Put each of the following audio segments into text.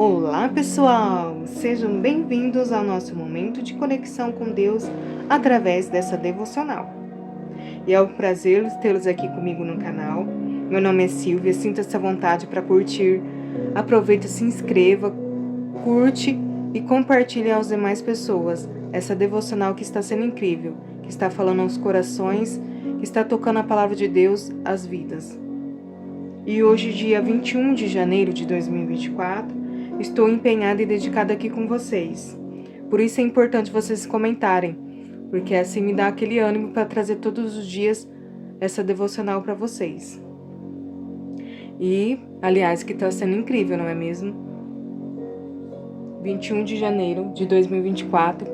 Olá pessoal, sejam bem-vindos ao nosso momento de conexão com Deus através dessa devocional. E é um prazer tê-los aqui comigo no canal. Meu nome é Silvia, sinta-se à vontade para curtir. Aproveita, se inscreva, curte e compartilhe às demais pessoas essa devocional que está sendo incrível, que está falando aos corações, que está tocando a palavra de Deus às vidas. E hoje, dia 21 de janeiro de 2024, estou empenhada e dedicada aqui com vocês. Por isso é importante vocês comentarem, porque assim me dá aquele ânimo para trazer todos os dias essa devocional para vocês. E, aliás, que está sendo incrível, não é mesmo? 21 de janeiro de 2024,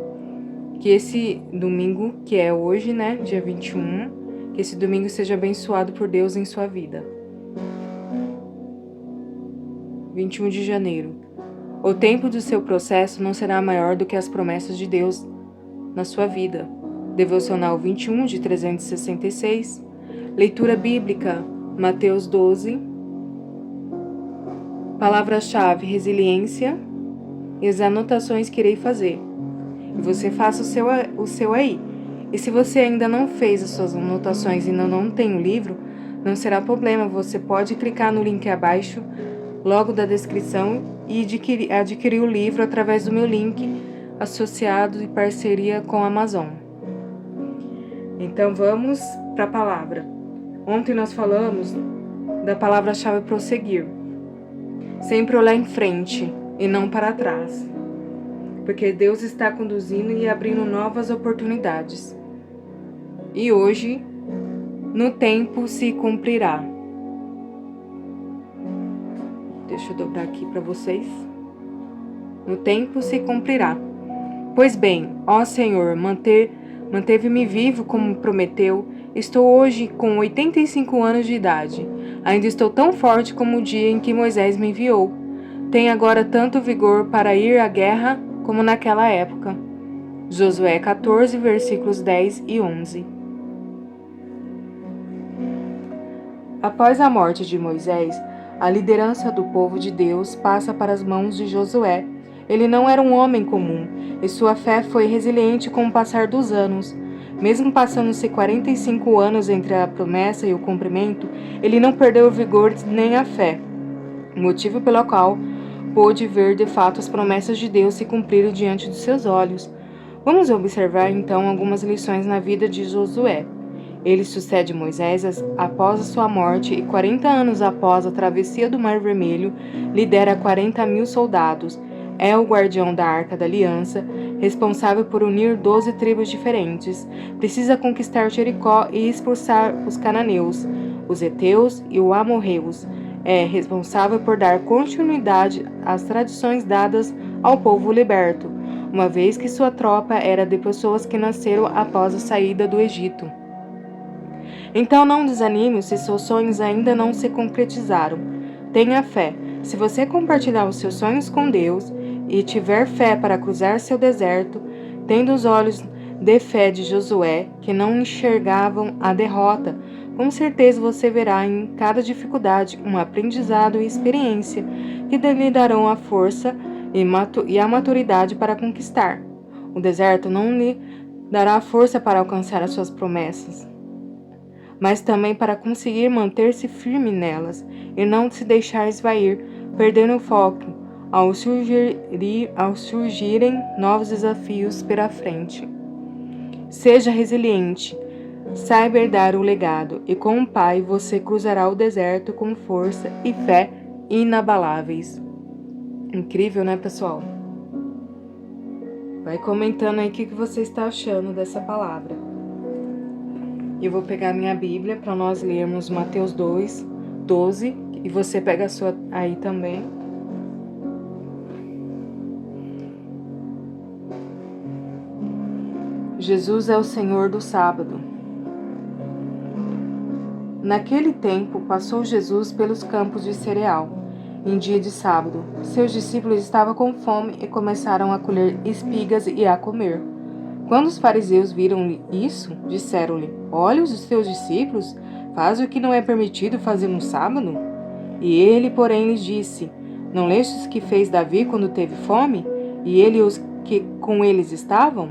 que esse domingo, que é hoje, né, dia 21, que esse domingo seja abençoado por Deus em sua vida. 21 de janeiro. O tempo do seu processo não será maior do que as promessas de Deus na sua vida. Devocional 21 de 366. Leitura bíblica, Mateus 12. Palavra-chave, resiliência. E as anotações que irei fazer. E você faça o seu aí. E se você ainda não fez as suas anotações e não tem o livro, não será problema. Você pode clicar no link abaixo, logo da descrição, e adquirir o livro através do meu link associado e parceria com a Amazon. Então vamos para a palavra. Ontem nós falamos da palavra-chave prosseguir. Sempre olhar em frente e não para trás. Porque Deus está conduzindo e abrindo novas oportunidades. E hoje, no tempo se cumprirá. Deixa eu dobrar aqui para vocês. No tempo se cumprirá. Pois bem, ó Senhor, manteve-me vivo como prometeu. Estou hoje com 85 anos de idade. Ainda estou tão forte como o dia em que Moisés me enviou. Tenho agora tanto vigor para ir à guerra como naquela época. Josué 14, versículos 10 e 11. Após a morte de Moisés, a liderança do povo de Deus passa para as mãos de Josué. Ele não era um homem comum, e sua fé foi resiliente com o passar dos anos. Mesmo passando-se 45 anos entre a promessa e o cumprimento, ele não perdeu o vigor nem a fé, motivo pelo qual pôde ver de fato as promessas de Deus se cumprirem diante dos seus olhos. Vamos observar então algumas lições na vida de Josué. Ele sucede Moisés após a sua morte e 40 anos após a travessia do Mar Vermelho, lidera 40.000 soldados. É o guardião da Arca da Aliança, responsável por unir 12 tribos diferentes. Precisa conquistar Jericó e expulsar os cananeus, os heteus e os amorreus. É responsável por dar continuidade às tradições dadas ao povo liberto, uma vez que sua tropa era de pessoas que nasceram após a saída do Egito. Então não desanime se seus sonhos ainda não se concretizaram. Tenha fé. Se você compartilhar os seus sonhos com Deus e tiver fé para cruzar seu deserto, tendo os olhos de fé de Josué, que não enxergavam a derrota, com certeza você verá em cada dificuldade um aprendizado e experiência que lhe darão a força e a maturidade para conquistar. O deserto não lhe dará força para alcançar as suas promessas, mas também para conseguir manter-se firme nelas e não se deixar esvair, perdendo o foco ao surgirem novos desafios pela frente. Seja resiliente, saiba herdar o legado, e com o Pai você cruzará o deserto com força e fé inabaláveis. Incrível, né, pessoal? Vai comentando aí o que você está achando dessa palavra. Eu vou pegar minha Bíblia para nós lermos Mateus 2, 12, e você pega a sua aí também. Jesus é o Senhor do sábado. Naquele tempo, passou Jesus pelos campos de cereal, em dia de sábado. Seus discípulos estavam com fome e começaram a colher espigas e a comer. Quando os fariseus viram isso, disseram-lhe: Olha, os teus discípulos fazem o que não é permitido fazer no sábado? E ele, porém, lhes disse: Não lestes que fez Davi quando teve fome, e ele e os que com eles estavam?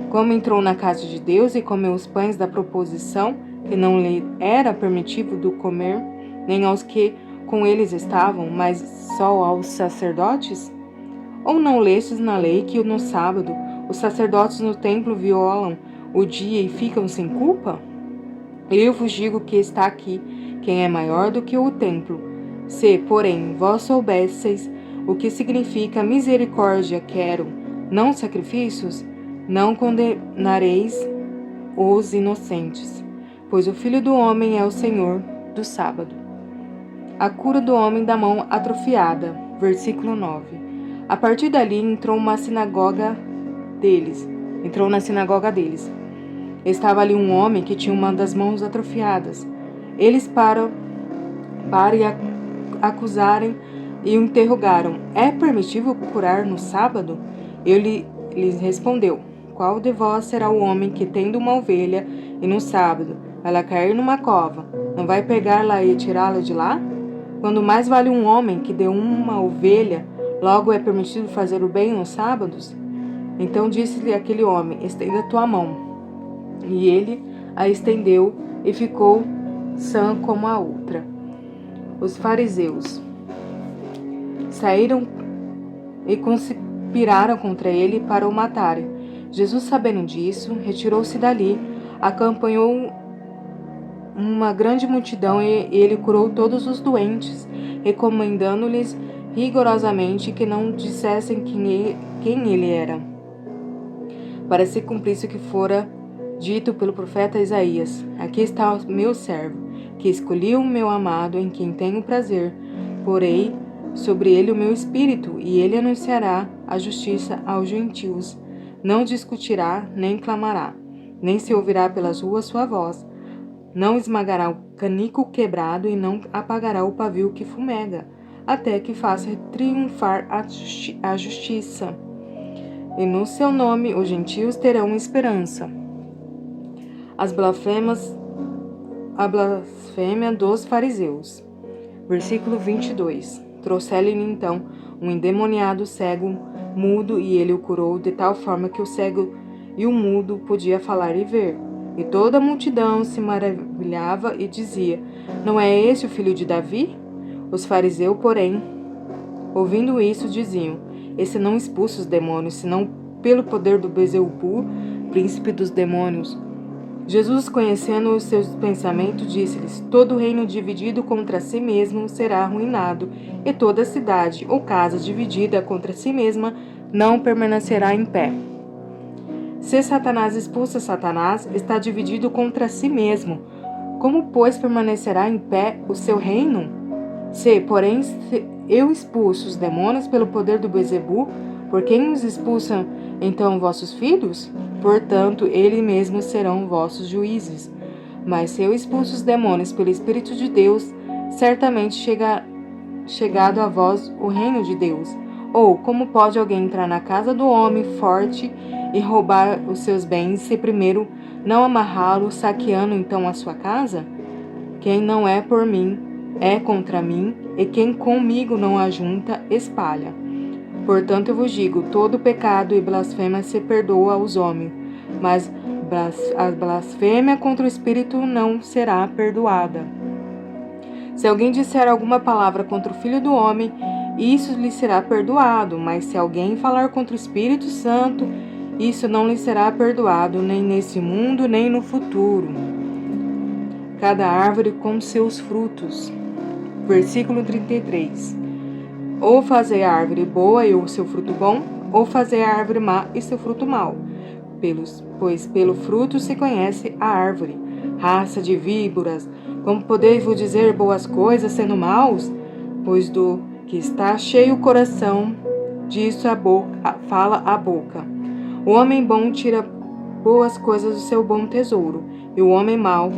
Como entrou na casa de Deus e comeu os pães da proposição, que não lhe era permitido do comer, nem aos que com eles estavam, mas só aos sacerdotes? Ou não lestes na lei que no sábado os sacerdotes no templo violam o dia e ficam sem culpa? Eu vos digo que está aqui quem é maior do que o templo. Se, porém, vós soubesseis o que significa misericórdia quero, não sacrifícios, não condenareis os inocentes, pois o Filho do Homem é o Senhor do sábado. A cura do homem da mão atrofiada, versículo 9. A partir dali entrou na sinagoga deles. Estava ali um homem que tinha uma das mãos atrofiadas. Eles para acusarem e o interrogaram: é permitido curar no sábado? Ele lhes respondeu: qual de vós será o homem que, tendo uma ovelha, e no sábado ela cair numa cova, não vai pegá-la e tirá-la de lá? Quando mais vale um homem que deu uma ovelha, logo é permitido fazer o bem nos sábados? Então disse-lhe aquele homem: estenda tua mão. E ele a estendeu e ficou sã como a outra. Os fariseus saíram e conspiraram contra ele para o matarem. Jesus, sabendo disso, retirou-se dali, acompanhou uma grande multidão e ele curou todos os doentes, recomendando-lhes rigorosamente que não dissessem quem ele era, para se cumprisse o que fora dito pelo profeta Isaías: aqui está o meu servo, que escolhi o meu amado, em quem tenho prazer. Porei sobre ele o meu espírito, e ele anunciará a justiça aos gentios. Não discutirá, nem clamará, nem se ouvirá pelas ruas sua voz. Não esmagará o canico quebrado e não apagará o pavio que fumega, até que faça triunfar a justiça. E no seu nome os gentios terão esperança. A blasfêmia dos fariseus. Versículo 22. Trouxe-lhe então um endemoniado cego, mudo, e ele o curou de tal forma que o cego e o mudo podia falar e ver. E toda a multidão se maravilhava e dizia: não é esse o filho de Davi? Os fariseus, porém, ouvindo isso, diziam: esse não expulsa os demônios, senão pelo poder do Beelzebul, príncipe dos demônios. Jesus, conhecendo os seus pensamentos, disse-lhes: todo reino dividido contra si mesmo será arruinado, e toda cidade ou casa dividida contra si mesma não permanecerá em pé. Se Satanás expulsa Satanás, está dividido contra si mesmo. Como, pois, permanecerá em pé o seu reino? Se, porém, eu expulso os demônios pelo poder do Beelzebul, por quem os expulsam então vossos filhos? Portanto, eles mesmos serão vossos juízes. Mas se eu expulso os demônios pelo Espírito de Deus, certamente chegado a vós o reino de Deus. Ou, como pode alguém entrar na casa do homem forte e roubar os seus bens, se primeiro não amarrá-lo, saqueando então a sua casa? Quem não é por mim, é contra mim, e quem comigo não ajunta, espalha. Portanto, eu vos digo, todo pecado e blasfêmia se perdoa aos homens, mas a blasfêmia contra o Espírito não será perdoada. Se alguém disser alguma palavra contra o Filho do Homem, isso lhe será perdoado, mas se alguém falar contra o Espírito Santo, isso não lhe será perdoado, nem nesse mundo, nem no futuro. Cada árvore com seus frutos. Versículo 33. Ou fazei a árvore boa e o seu fruto bom, ou fazei a árvore má e seu fruto mau. Pois pelo fruto se conhece a árvore. Raça de víboras, como podeis-vos dizer boas coisas sendo maus? Pois do que está cheio o coração, disso fala a boca. O homem bom tira boas coisas do seu bom tesouro, e o homem mau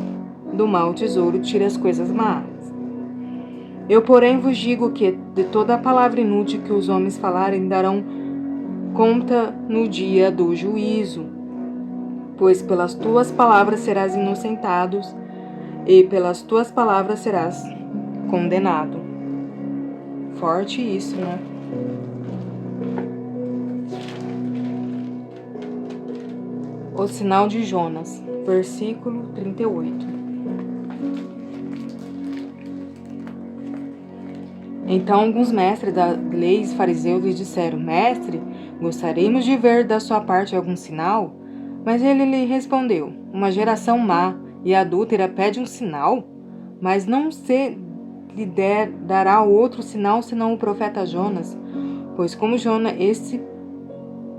do mau tesouro tira as coisas más. Eu, porém, vos digo que de toda a palavra inútil que os homens falarem darão conta no dia do juízo. Pois pelas tuas palavras serás inocentado, e pelas tuas palavras serás condenado. forte isso, né? O sinal de Jonas, versículo 38. Então alguns mestres da lei fariseus lhe disseram: Mestre, gostaríamos de ver da sua parte algum sinal? Mas ele lhe respondeu: Uma geração má e adúltera pede um sinal? Mas não se lhe dará outro sinal senão o profeta Jonas? Pois como Jonas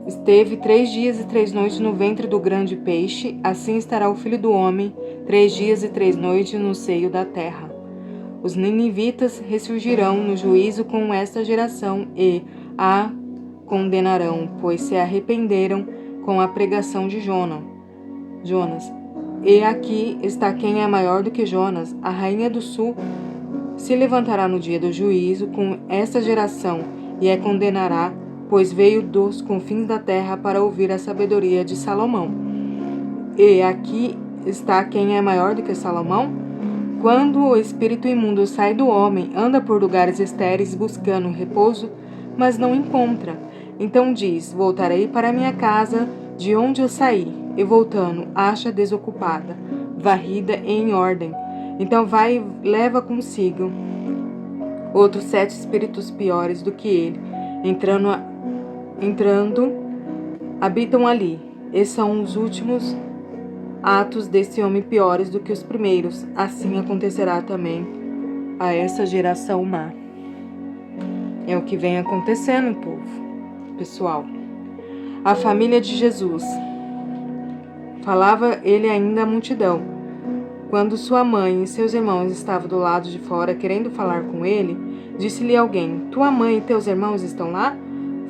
esteve 3 dias e 3 noites no ventre do grande peixe, assim estará o Filho do Homem 3 dias e 3 noites no seio da terra. Os ninivitas ressurgirão no juízo com esta geração e a condenarão, pois se arrependeram com a pregação de Jonas. E aqui está quem é maior do que Jonas. A rainha do sul se levantará no dia do juízo com esta geração e a condenará, pois veio dos confins da terra para ouvir a sabedoria de Salomão. E aqui está quem é maior do que Salomão. Quando o espírito imundo sai do homem, anda por lugares estéreis buscando repouso, mas não encontra. Então diz: Voltarei para minha casa, de onde eu saí. E voltando, acha desocupada, varrida e em ordem. Então vai e leva consigo outros 7 espíritos piores do que ele. Entrando, habitam ali. E são os últimos atos desse homem piores do que os primeiros. Assim acontecerá também a essa geração má. É o que vem acontecendo, povo, pessoal. A família de Jesus. Falava ele ainda à multidão. Quando sua mãe e seus irmãos estavam do lado de fora querendo falar com ele, disse-lhe alguém: Tua mãe e teus irmãos estão lá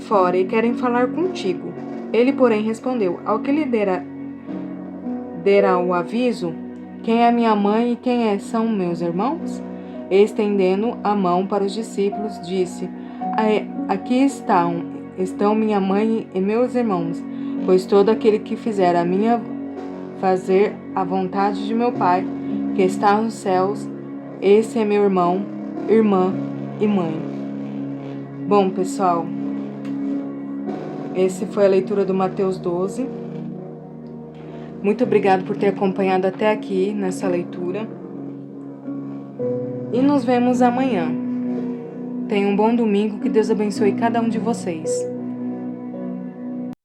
fora e querem falar contigo. Ele, porém, respondeu: Ao que lhe dera o aviso, quem é minha mãe e quem são meus irmãos? Estendendo a mão para os discípulos, disse: Aqui estão minha mãe e meus irmãos, pois todo aquele que fizer fazer a vontade de meu Pai, que está nos céus, esse é meu irmão, irmã e mãe. Bom, pessoal, esse foi a leitura do Mateus 12. Muito obrigado por ter acompanhado até aqui nessa leitura. E nos vemos amanhã. Tenham um bom domingo, que Deus abençoe cada um de vocês.